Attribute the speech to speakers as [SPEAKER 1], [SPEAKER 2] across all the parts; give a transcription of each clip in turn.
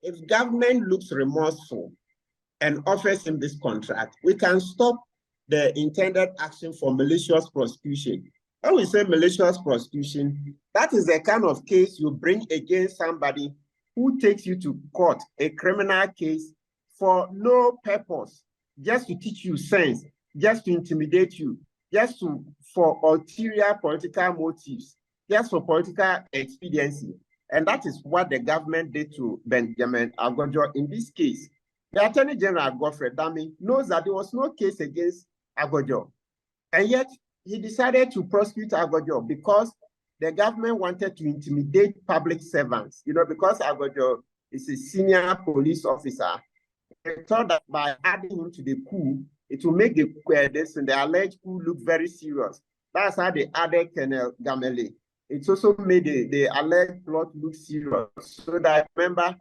[SPEAKER 1] if government looks remorseful and offers him this contract, we can stop the intended action for malicious prosecution. When we say malicious prosecution, that is the kind of case you bring against somebody who takes you to court, a criminal case, for no purpose, just to teach you sense, just to intimidate you, for ulterior political motives, just for political expediency. And that is what the government did to Benjamin Agordzo in this case. The Attorney General, Godfrey Dame, knows that there was no case against Agordzo. And yet, he decided to prosecute Agordzo because the government wanted to intimidate public servants. You know, because Agordzo is a senior police officer, they thought that by adding him to the coup, it will make the alleged coup look very serious. That's how they added Colonel Gamele. It also made the alleged plot look serious. So that, remember,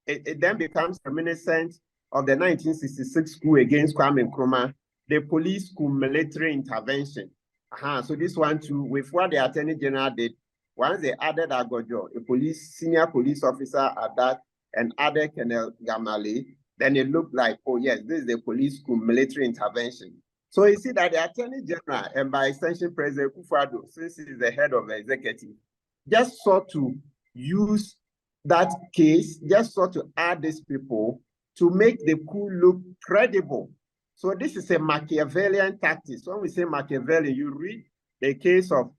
[SPEAKER 1] it then becomes reminiscent of the 1966 coup against Kwame Nkrumah, the police coup military intervention. So this one too, with what the Attorney General did, once they added Agordzo, a senior police officer at that, and added Colonel Gamale, then it looked like, oh yes, this is the police coup military intervention. So you see that the Attorney General, and by extension President Kufuor, since he is the head of the executive, just sought to use that case, just sought to add these people to make the coup look credible. So this is a Machiavellian tactic. When we say Machiavelli, you read the case of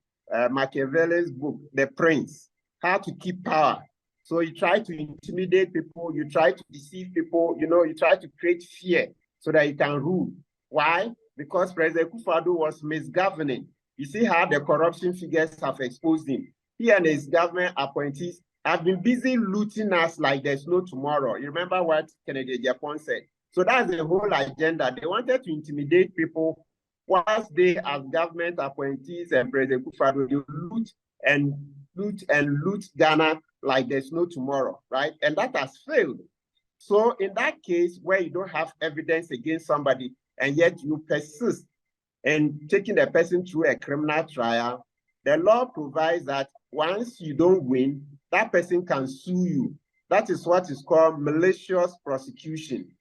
[SPEAKER 1] Machiavelli's book, The Prince, How to Keep Power. So you try to intimidate people, you try to deceive people, you know, you try to create fear so that you can rule. Why? Because President Kufuor was misgoverning. You see how the corruption figures have exposed him. He and his government appointees have been busy looting us like there's no tomorrow. You remember what Kennedy Japan said? So that's the whole agenda. They wanted to intimidate people whilst they, as government appointees and President Kufuor, loot Ghana like there's no tomorrow, right? And that has failed. So in that case, where you don't have evidence against somebody, and yet you persist in taking the person through a criminal trial, the law provides that once you don't win, that person can sue you. That is what is called malicious prosecution.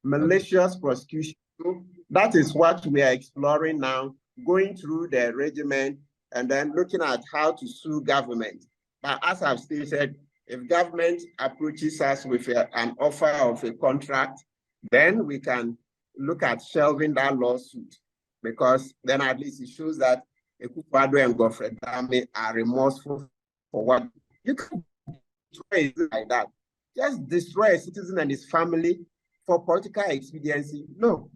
[SPEAKER 1] Malicious prosecution. So that is what we are exploring now, going through the regimen and then looking at how to sue government. But as I've stated, if government approaches us with an offer of a contract, then we can look at shelving that lawsuit, because then at least it shows that Akufo-Addo and Godfrey Dame are remorseful for what you can destroy it like that. Just destroy a citizen and his family for political expediency. No,